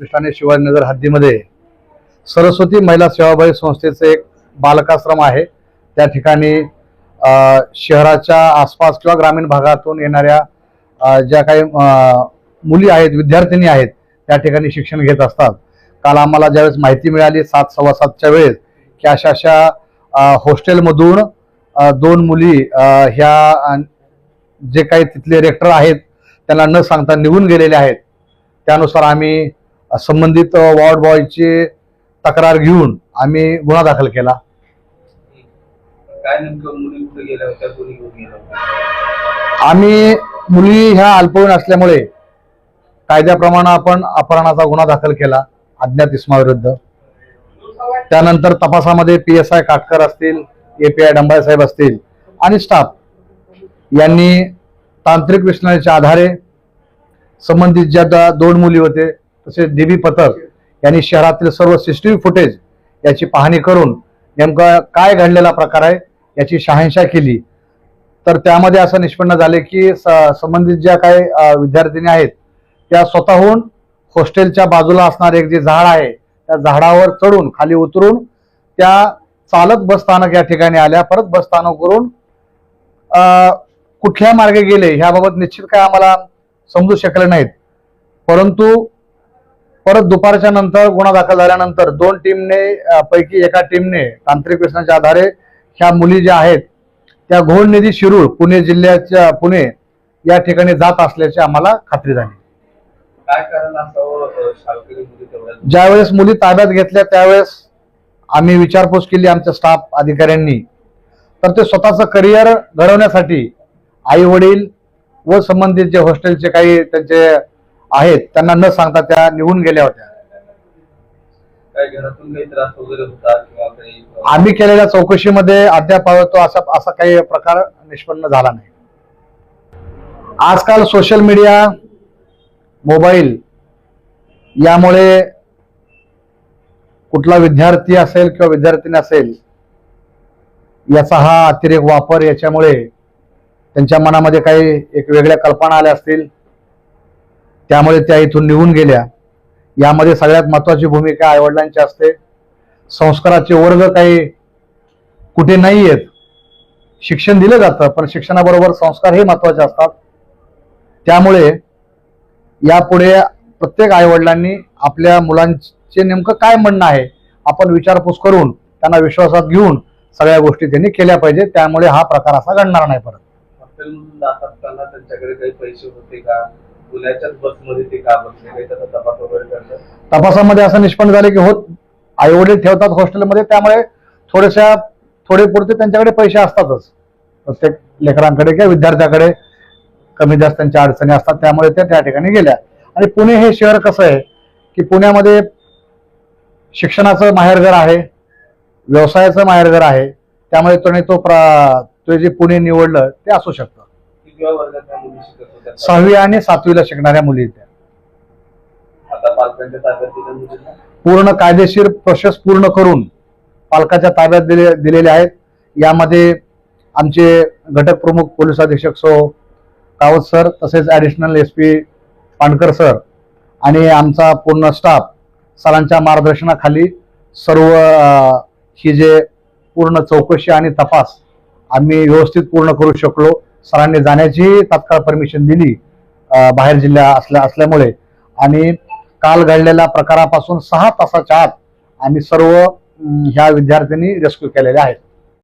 रामकृष्ण आणि शिवाजीनगर हद्दीमध्ये सरस्वती महिला सेवाभावी संस्थेचे एक बालकाश्रम आहे। त्या ठिकाणी शहराच्या आसपास किंवा ग्रामीण भागातून येणाऱ्या ज्या काही मुली आहेत, विद्यार्थिनी आहेत, त्या ठिकाणी शिक्षण घेत असतात। काल आम्हाला ज्यावेळेस माहिती मिळाली 7 सव्वा 7च्या वेळेस की अशा हॉस्टेलमधून 2 मुली ह्या जे काही तिथले रेक्टर आहेत त्यांना न सांगता निघून गेलेले आहेत। त्यानुसार आम्ही संबंधित वॉर्ड बॉयची तक्रार घेऊन आम्ही गुन्हा दाखल केला। काय नेमकं मुली कुठे गेल्या होत्या, कोणी घेऊन गेला होता? आम्ही मुली ह्या अल्पवयीन असल्यामुळे कायद्याप्रमाणे आपण अपहरणाचा गुन्हा दाखल केला अज्ञात इसमाविरुद्ध। त्यानंतर तपासामध्ये PSI काटकर असतील, API डंबाळे साहेब असतील आणि स्टाफ यांनी तांत्रिक विश्लेषणाच्या आधारे संबंधित ज्या 2 मुली होते तसेच DB पथक यांनी शहरातील सर्व CCTV फुटेज याची पाहणी करून नेमका काय घडलेला प्रकार आहे याची शहानिशा केली। तर त्यामध्ये असं निष्पन्न झाले की संबंधित ज्या काही विद्यार्थिनी आहेत त्या स्वतःहून हॉस्टेलच्या बाजूला असणारे एक जे झाड आहे त्या झाडावर चढून खाली उतरून त्या चालत बस स्थानक या ठिकाणी आल्या। परत बस स्थानकावरून कुठल्या मार्गे गेले ह्याबाबत निश्चित काय आम्हाला समजू शकले नाहीत, परंतु परत दुपारच्या नंतर गुन्हा दाखल झाल्यानंतर 2 टीमने पैकी एका टीमने तांत्रिक विश्लेषणाच्या आधारे ह्या मुली ज्या आहेत त्या घोडनिधी शिरूर पुणे जिल्ह्याच्या पुणे या ठिकाणी जात असल्याची आम्हाला खात्री झाली। काय कारण असावं शाळकरी मुली तेवढ्या? ज्यावेळेस मुली ताब्यात घेतल्या त्यावेळेस आम्ही विचारपूस केली आमच्या स्टाफ अधिकाऱ्यांनी, तर ते स्वतःचं करिअर घडवण्यासाठी आई वडील व संबंधित जे हॉस्टेलचे काही त्यांचे आहेत त्यांना न सांगता त्या निघून गेल्या होत्या। काय घरातून काही त्रास वगैरे होता किंवा काही? आम्ही केलेल्या चौकशीमध्ये अद्याप असा काही प्रकार निष्पन्न झाला नाही। आजकाल सोशल मीडिया, मोबाईल यामुळे कुठला विद्यार्थी असेल किंवा विद्यार्थिनी असेल याचा हा अतिरेक वापर, याच्यामुळे त्यांच्या मनामध्ये काही एक वेगळ्या कल्पना आल्या असतील, त्यामुळे त्या इथून निघून गेल्या। यामध्ये सगळ्यात महत्त्वाची भूमिका आईवडिलांची असते। संस्काराचे वर्ग काही कुठे नाही आहेत, शिक्षण दिलं जातं पण शिक्षणाबरोबर संस्कार हे महत्त्वाचे असतात। त्यामुळे यापुढे प्रत्येक आईवडिलांनी आपल्या मुलांचे नेमकं काय म्हणणं आहे आपण विचारपूस करून त्यांना विश्वासात घेऊन सगळ्या गोष्टी त्यांनी केल्या पाहिजे। त्यामुळे हा प्रकार असा घडणार नाही परत। हॉस्टेलमधून जात असताना त्यांच्याकडे काही पैसे होते का? पुण्याच्याच बसमध्ये ते का बसले, काही त्याचा तपास वगैरे करतात? तपासामध्ये असं निष्पन्न झाले की आई वडील ठेवतात हॉस्टेलमध्ये, त्यामुळे थोडे पुरते त्यांच्याकडे पैसे असतातच। प्रत्येक लेकरांकडे किंवा विद्यार्थ्याकडे कमी जास्त त्यांच्या अडचणी असतात, त्यामुळे ते त्या ठिकाणी गेल्या। आणि पुणे हे शहर कसं आहे की पुण्यामध्ये शिक्षणाचं माहेरघर आहे, व्यवसायाचं माहेरघर आहे, त्यामुळे तो जे पुणे निवडलं ते असू शकतं। किती वर्गातल्या मुली शिकत होत्या? 6वी आणि 7वीला शिकणाऱ्या मुली त्या। आता पालकांच्या ताब्यात दिल्या मुलींना? पूर्ण कायदेशीर प्रोसेस पूर्ण करून पालकाच्या ताब्यात दिलेले आहेत। यामध्ये आमचे घटक प्रमुख पोलीस अधीक्षक सो कावत सर, तसेच ॲडिशनल SP पांडकर सर आणि आमचा पूर्ण स्टाफ सरांच्या मार्गदर्शनाखाली सर्व ही जे पूर्ण चौकशी आणि तपास आम्ही व्यवस्थित पूर्ण करू शकलो। सरांनी जाण्याची तात्काळ परमिशन दिली बाहेर जिल्हा असल्यामुळे, आणि काल घडलेल्या प्रकारापासून 6 तासाच्या आत आम्ही सर्व ह्या विद्यार्थिनी रेस्क्यू केलेल्या आहेत।